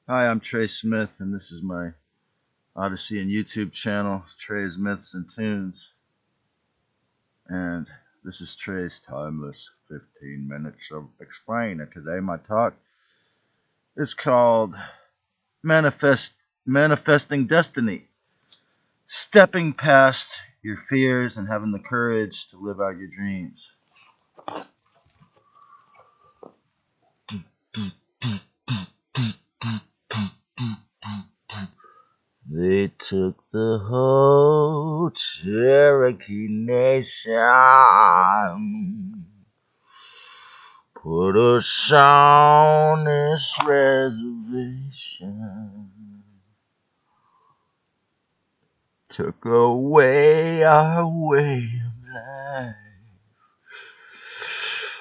Hi, I'm Trey Smith, and this is my Odyssey and YouTube channel, Trey's Myths and Tunes. And this is Trey's Timeless 15 Minutes of Explaining. Today, my talk is called Manifesting Destiny. Stepping past your fears and having the courage to live out your dreams. They took the whole Cherokee Nation, put us on this reservation, took away our way of life.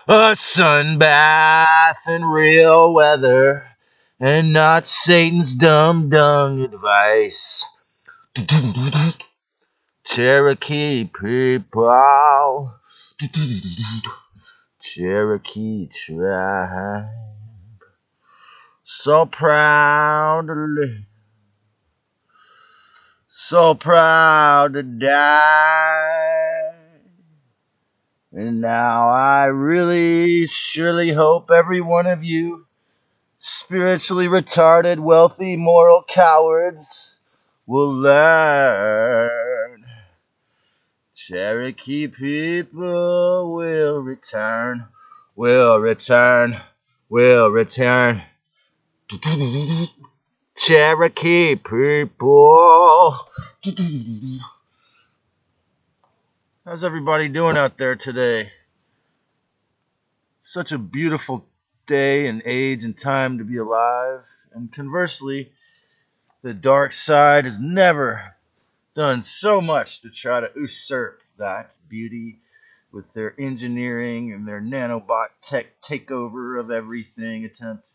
A sunbath in real weather, and not Satan's dumb dung advice. Cherokee people, Cherokee tribe, so proud to live, so proud to die. And now I really, surely hope every one of you spiritually retarded, wealthy, moral cowards will learn. Cherokee people will return, will return, will return. Cherokee people. How's everybody doing out there today? Such a beautiful day and age and time to be alive. And conversely, the dark side has never done so much to try to usurp that beauty with their engineering and their nanobot tech takeover of everything attempt.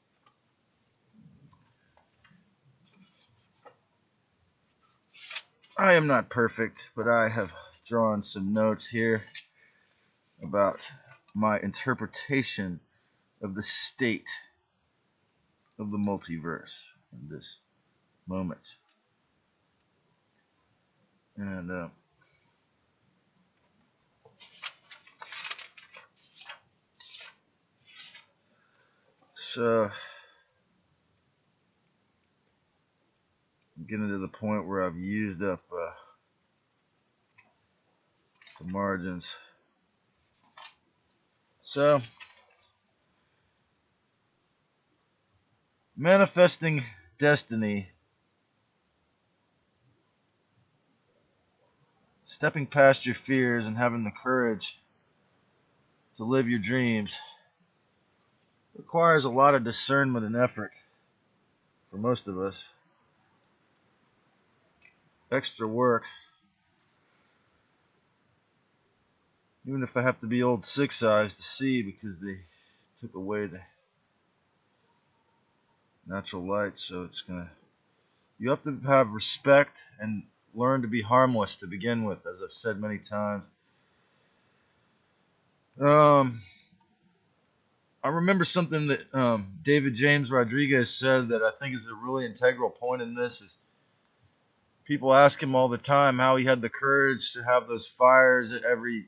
I am not perfect, but I have drawn some notes here about my interpretation of the state of the multiverse in this moment. And so I'm getting to the point where I've used up the margins. So, manifesting destiny, stepping past your fears and having the courage to live your dreams requires a lot of discernment and effort for most of us. Extra work. Even if I have to be old 6 eyes to see because they took away the natural light, so you have to have respect and learn to be harmless to begin with, as I've said many times. I remember something that David James Rodriguez said that I think is a really integral point in this. Is people ask him all the time how he had the courage to have those fires at every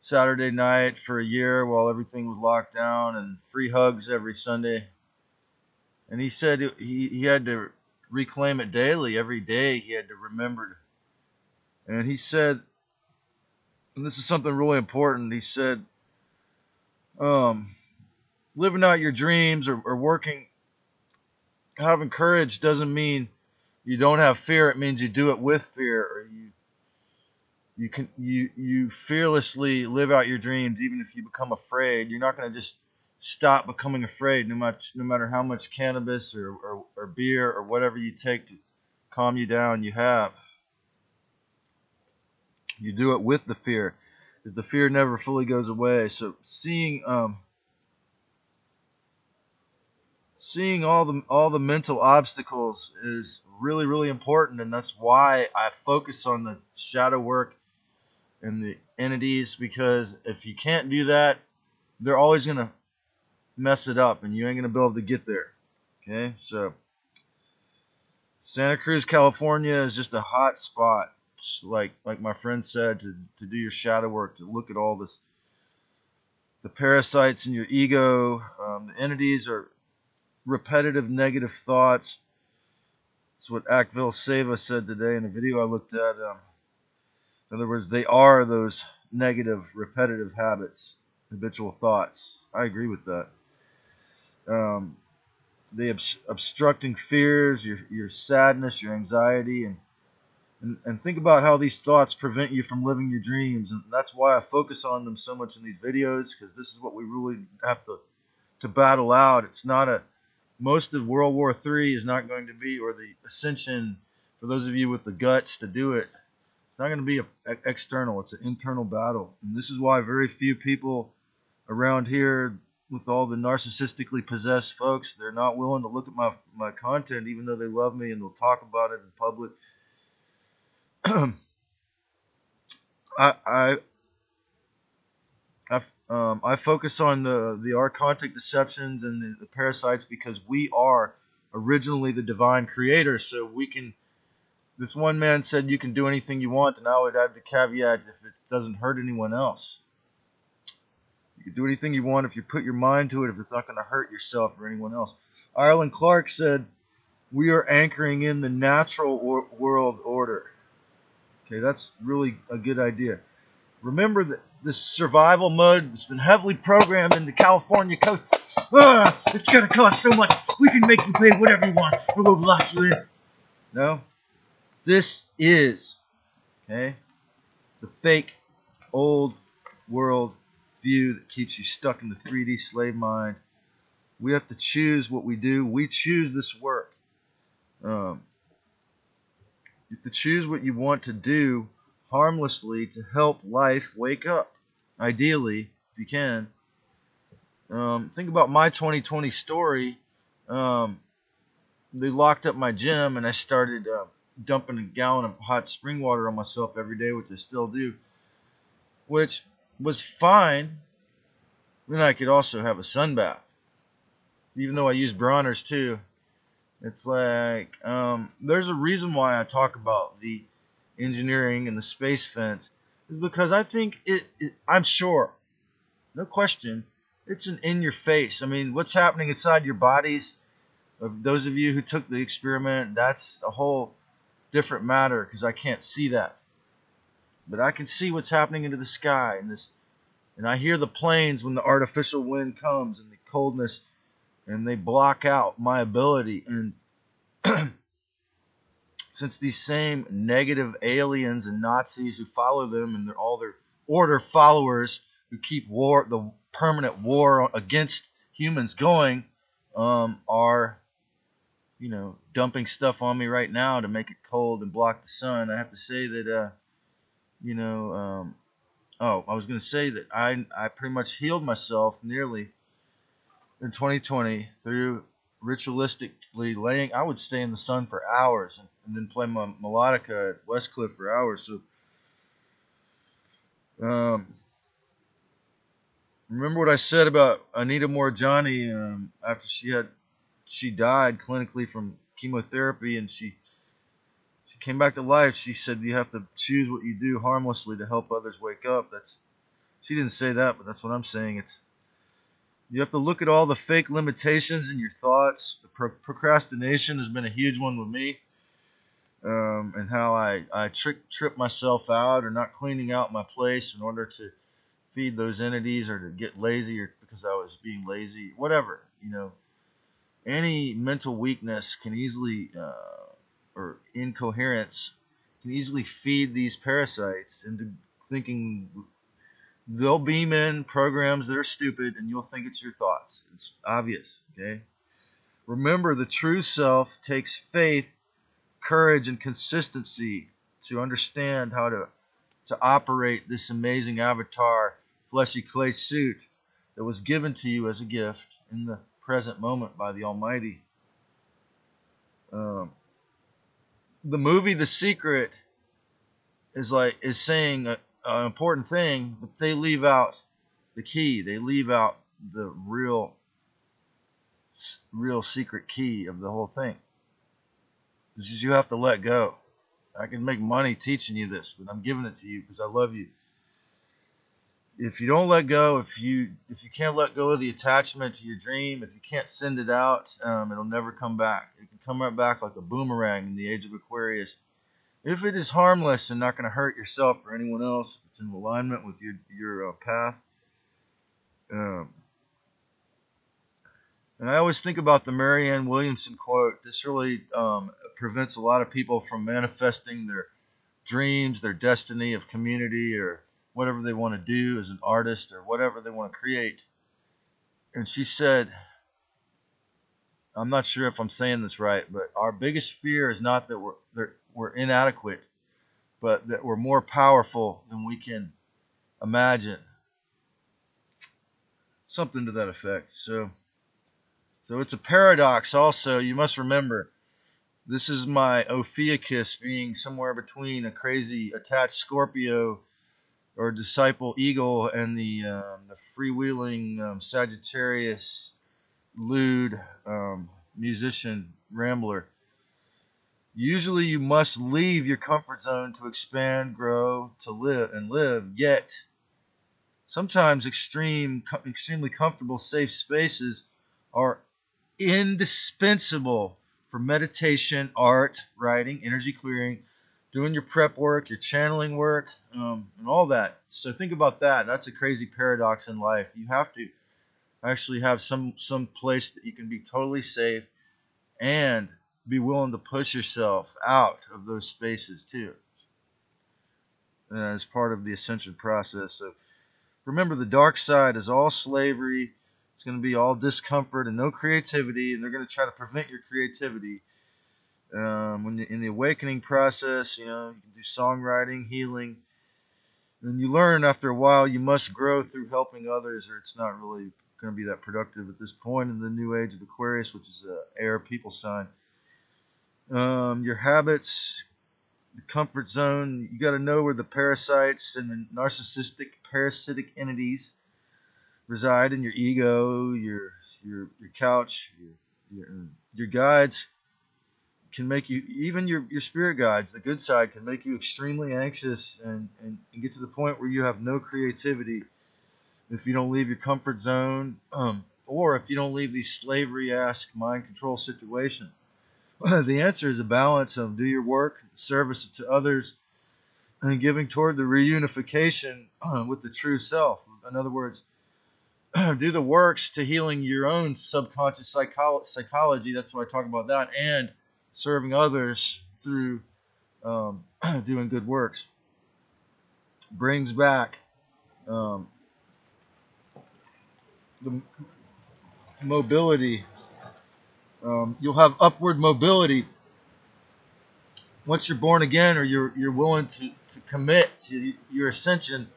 Saturday night for a year while everything was locked down, and free hugs every Sunday. And he said he had to reclaim it daily. Every day he had to remember. And he said, and this is something really important, he said, living out your dreams or working, having courage doesn't mean you don't have fear. It means you do it with fear, or you fearlessly live out your dreams even if you become afraid. You're not going to just stop becoming afraid no matter how much cannabis or beer or whatever you take to calm you down you have. You do it with the fear, because the fear never fully goes away. So seeing all the mental obstacles is really, really important, and that's why I focus on the shadow work and the entities, because if you can't do that, they're always going to mess it up and you ain't going to be able to get there. Okay? So Santa Cruz, California is just a hot spot. Just like my friend said, to do your shadow work, to look at all this, the parasites in your ego. The entities are repetitive negative thoughts. That's what Akvil Seva said today in a video I looked at. In other words, they are those negative, repetitive habits, habitual thoughts. I agree with that. The obstructing fears, your sadness, your anxiety, and think about how these thoughts prevent you from living your dreams. And that's why I focus on them so much in these videos, because this is what we really have to battle out. It's not a most of World War III is not going to be, or the ascension, for those of you with the guts to do it, it's not going to be external. It's an internal battle. And this is why very few people around here, with all the narcissistically possessed folks, they're not willing to look at my content, even though they love me and they'll talk about it in public. I I focus on the archontic deceptions and the parasites because we are originally the divine creator. So we can. This one man said you can do anything you want, and I would add the caveat if it doesn't hurt anyone else. You can do anything you want if you put your mind to it, if it's not going to hurt yourself or anyone else. Ireland Clark said, we are anchoring in the natural world order. Okay, that's really a good idea. Remember that this survival mode has been heavily programmed in the California coast. It's going to cost so much. We can make you pay whatever you want. We'll lock you in. No. This is, okay, the fake old world view that keeps you stuck in the 3D slave mind. We have to choose what we do. We choose this work. You have to choose what you want to do harmlessly to help life wake up. Ideally, if you can. Think about my 2020 story. They locked up my gym, and I started dumping a gallon of hot spring water on myself every day, which I still do, which was fine. Then I could also have a sun bath, even though I use Bronner's too. It's like there's a reason why I talk about the engineering and the space fence, is because I think I'm sure, no question, it's an in your face. I mean, what's happening inside your bodies, of those of you who took the experiment, that's a whole different matter, because I can't see that. But I can see what's happening into the sky, and I hear the planes when the artificial wind comes and the coldness, and they block out my ability. And since these same negative aliens and Nazis who follow them, and they're all their order followers who keep war, the permanent war against humans going, are, dumping stuff on me right now to make it cold and block the sun. I have to say that, I was going to say that I pretty much healed myself nearly in 2020 through ritualistically laying. I would stay in the sun for hours and then play my melodica at Westcliff for hours. So, remember what I said about Anita Morjani after she died clinically from chemotherapy, and she came back to life. She said you have to choose what you do harmlessly to help others wake up. She didn't say that, but that's what I'm saying. You have to look at all the fake limitations in your thoughts. The procrastination has been a huge one with me, and how I trip myself out, or not cleaning out my place in order to feed those entities, or to get lazy, or because I was being lazy, whatever. Any mental weakness can easily, or incoherence, can easily feed these parasites into thinking. They'll beam in programs that are stupid, and you'll think it's your thoughts. It's obvious, okay? Remember, the true self takes faith, courage, and consistency to understand how to operate this amazing avatar, fleshy clay suit that was given to you as a gift in the present moment by the Almighty. The movie The Secret is saying an important thing, but they leave out the key. They leave out the real secret key of the whole thing. This is you have to let go. I can make money teaching you this, but I'm giving it to you because I love you. If you don't let go, if you can't let go of the attachment to your dream, if you can't send it out, it'll never come back. It can come right back like a boomerang in the age of Aquarius. If it is harmless and not going to hurt yourself or anyone else, if it's in alignment with your path. Um, and I always think about the Marianne Williamson quote. This really prevents a lot of people from manifesting their dreams, their destiny of community, or whatever they want to do as an artist, or whatever they want to create. And she said, I'm not sure if I'm saying this right, but our biggest fear is not that we're inadequate, but that we're more powerful than we can imagine. Something to that effect. So it's a paradox also. You must remember, this is my Ophiuchus being somewhere between a crazy attached Scorpio or disciple eagle and the freewheeling Sagittarius lewd musician rambler. Usually you must leave your comfort zone to expand, grow, to live, yet sometimes extremely comfortable, safe spaces are indispensable for meditation, art, writing, energy clearing, doing your prep work, your channeling work, and all that. So think about that. That's a crazy paradox in life. You have to actually have some place that you can be totally safe and be willing to push yourself out of those spaces too, as part of the ascension process. So remember, the dark side is all slavery. It's going to be all discomfort and no creativity, and they're going to try to prevent your creativity. When in the awakening process, you can do songwriting, healing, and you learn after a while you must grow through helping others, or it's not really going to be that productive at this point in the new age of Aquarius, which is a air people sign. Your habits, the comfort zone, you got to know where the parasites and the narcissistic parasitic entities reside in your ego, your couch, your guides can make you, even your spirit guides, the good side, can make you extremely anxious and get to the point where you have no creativity if you don't leave your comfort zone, or if you don't leave these slavery-esque mind control situations. The answer is a balance of do your work, service to others, and giving toward the reunification with the true self. In other words, do the works to healing your own subconscious psychology. That's why I talk about that, and serving others through doing good works. Brings back the mobility. You'll have upward mobility once you're born again, or you're willing to commit to your ascension.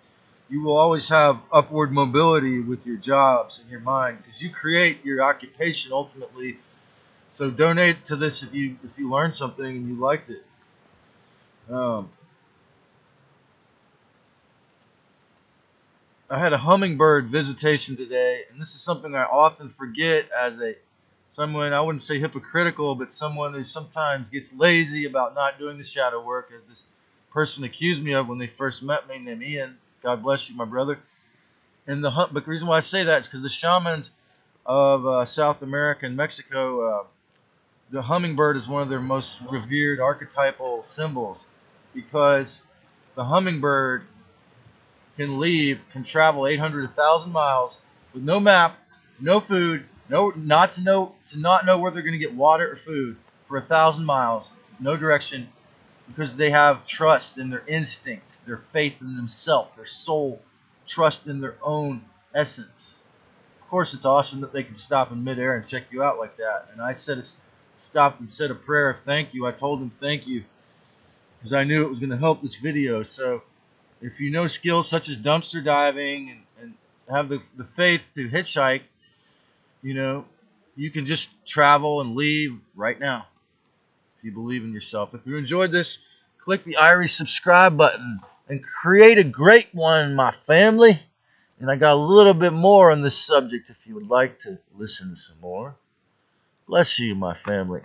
You will always have upward mobility with your jobs and your mind, because you create your occupation ultimately. So donate to this if you learned something and you liked it. I had a hummingbird visitation today, and this is something I often forget as someone, I wouldn't say hypocritical, but someone who sometimes gets lazy about not doing the shadow work, as this person accused me of when they first met me, named Ian. God bless you, my brother. And but the reason why I say that is because the shamans of South America and Mexico, the hummingbird is one of their most revered archetypal symbols, because the hummingbird can travel 800 to 1,000 miles with no map, no food, not know where they're going to get water or food for 1,000 miles, no direction, because they have trust in their instinct, their faith in themselves, their soul, trust in their own essence. Of course, it's awesome that they can stop in midair and check you out like that. And I stopped and said a prayer of thank you. I told them thank you because I knew it was going to help this video. So if you know skills such as dumpster diving and have the faith to hitchhike, you can just travel and leave right now if you believe in yourself. If you enjoyed this, click the Irish subscribe button and create a great one, my family. And I got a little bit more on this subject if you would like to listen to some more. Bless you, my family.